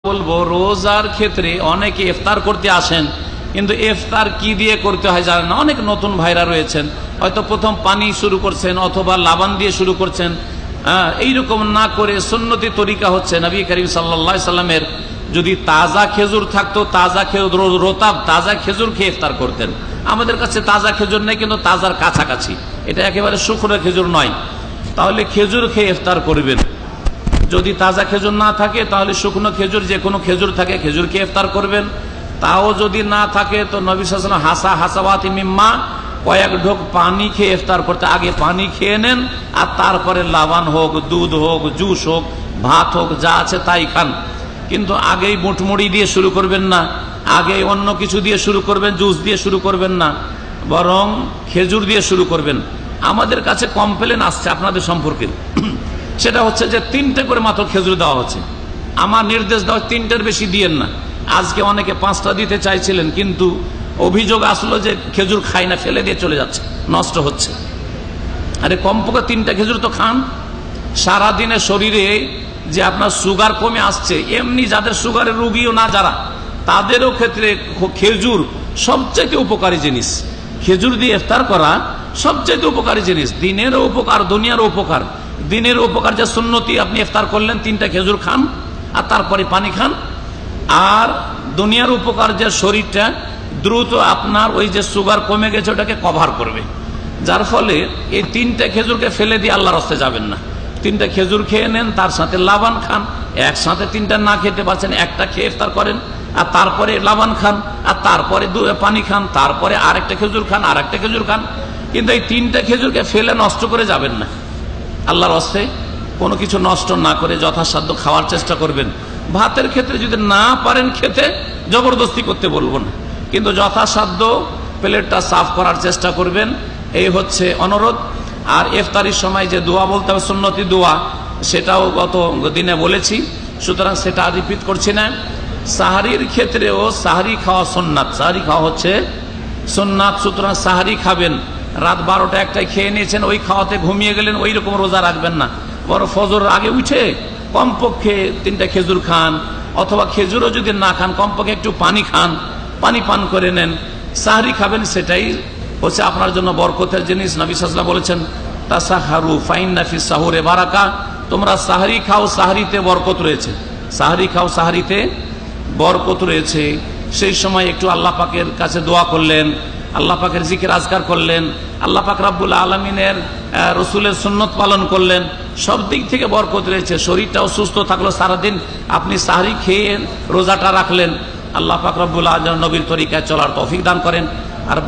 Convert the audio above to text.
বলবো রোজার ক্ষেত্রে অনেকে ইফতার করতে আসেন, কিন্তু ইফতার কি দিয়ে করতে হয় জানেন না। অনেক নতুন ভাইরা রয়েছেন, হয়তো প্রথম পানি শুরু করছেন অথবা লাবান দিয়ে শুরু করছেন। এইরকম না করে সুন্নতি তরিকা হচ্ছে নবী করিম সাল্লাল্লাহু আলাইহি সাল্লামের যদি তাজা খেজুর থাকতো, তাজা খেজুর রোতাব তাজা খেজুর খেয়ে ইফতার করতেন। আমাদের কাছে তাজা খেজুর নেই, কিন্তু তাজার কাছাকাছি, এটা একেবারে শুকনো খেজুর নয়। তাহলে খেজুর খেয়ে ইফতার করবেন। যদি তাজা খেজুর না থাকে তাহলে শুকনো খেজুর, যে কোনো খেজুর থাকে খেজুর খেয়ে ইফতার করবেন। তাও যদি না থাকে তো নবী সাল্লাল্লাহু আলাইহি ওয়াসাল্লাম হাসা হাসাওয়াতি মিম্মা, কয়েক ঢোক পানি খেয়ে ইফতার করতে, আগে পানি খেয়ে নেন আর তারপরে লাবান হোক, দুধ হোক, জুস হোক, ভাত হোক, যা আছে তাই খান। কিন্তু আগেই মুঠমুড়ি দিয়ে শুরু করবেন না, আগে অন্য কিছু দিয়ে শুরু করবেন, জুস দিয়ে শুরু করবেন না, বরং খেজুর দিয়ে শুরু করবেন। আমাদের কাছে কমপ্লেন আসছে আপনাদের সম্পর্কে, সেটা হচ্ছে যে 3টে করে মাত্র খেজুর দেওয়া হচ্ছে। আমার নির্দেশ দেওয়া 3টের বেশি দিয়েন না। আজকে অনেকে 5টা দিতে চাইছিলেন, কিন্তু অভিযোগ আসলো যে খেজুর খাই না, ফেলে দিয়ে চলে যাচ্ছে, নষ্ট হচ্ছে। আরে কমপক্ষে 3টা খেজুর তো খান। সারাদিনে শরীরে যে আপনার সুগার কমে আসছে, এমনি যাদের সুগারের রোগীও না যারা, তাদেরও ক্ষেত্রে খেজুর সবচেয়ে উপকারী জিনিস। খেজুর দিয়ে ইফতার করা সবচেয়ে উপকারী জিনিস। দিনেরও উপকার, দুনিয়ারও উপকার। দিনের উপকার যে সুন্নতি, আপনি ইফতার করলেন 3টা খেজুর খান আর তারপরে পানি খান। আর দুনিয়ার উপকার যে শরীরটা দ্রুত আপনার ওই যে সুগার কমে গেছে ওটাকে কভার করবে, যার ফলে এই 3টা খেজুরকে ফেলে দিয়ে আল্লাহর রাস্তায় যাবেন না। 3টা খেজুর খেয়ে নেন, তার সাথে লাবান খান। একসাথে 3টা না খেতে পারছেন, একটা খেয়ে ইফতার করেন আর তারপরে লাবান খান আর তারপরে পানি খান, তারপরে আরেকটা খেজুর খান, আরেকটা খেজুর খান। কিন্তু এই 3টা খেজুরকে ফেলে নষ্ট করে যাবেন না। আল্লাহর রাস্তায় কোনো কিছু নষ্ট না করে যথাসাধ্য খাওয়ার চেষ্টা করবেন। ভাতের ক্ষেত্রে যদি না পারেন খেতে, জবরদস্তি করতে বলবো না, কিন্তু যথাসাধ্য প্লেটটা সাফ করার চেষ্টা করবেন, এই হচ্ছে অনুরোধ। আর ইফতারির সময় যে দোয়া বলতে হবে সুন্নতি দোয়া, সেটাও গত দিনে বলেছি, সুতরাং সেটা রিপিট করছি না। সাহারির ক্ষেত্রেও সাহারি খাওয়া সুন্নাত, সাহারি খাওয়া হচ্ছে সুন্নাত। সুতরাং সাহারি খাবেন, রাত 12টা 1টায় খেয়ে নিয়েছেন, ওই খাওয়াতে ঘুমিয়ে গেলেন, ওই রকম রোজা রাখবেন না। বড় ফজর আগে উঠে কমপক্ষে 3টা খেজুর খান, অথবা খেজুরও যদি না খান কমপক্ষে একটু পানি খান, পানি পান করে নেন। সাহরি খাবেন, সেটাই হচ্ছে আপনার জন্য বরকতের জিনিস। নবী সাল্লাল্লাহু আলাইহি ওয়াসাল্লাম বলেছেন তাসাহারু ফাইন্না ফিস সাহুরে বারাকা, তোমরা সাহরি খাও, সাহরিতে বরকত রয়েছে। সাহরি খাও, সাহরিতে বরকত রয়েছে। সেই সময় একটু আল্লাহ পাকের কাছে দোয়া করলেন, আল্লাহ পাকের জিকির আজকার করলেন, আল্লাহ পাক রব্বুল আলামিনের রসুলের সুন্নত পালন করলেন, সব দিক থেকে বরকত রয়েছে। শরীরটাও সুস্থ থাকলো, সারাদিন আপনি সাহরি খেয়ে রোজাটা রাখলেন। আল্লাহ পাক রব্বুল আলামিন নবীর তরিকায় চলার তৌফিক দান করেন। আর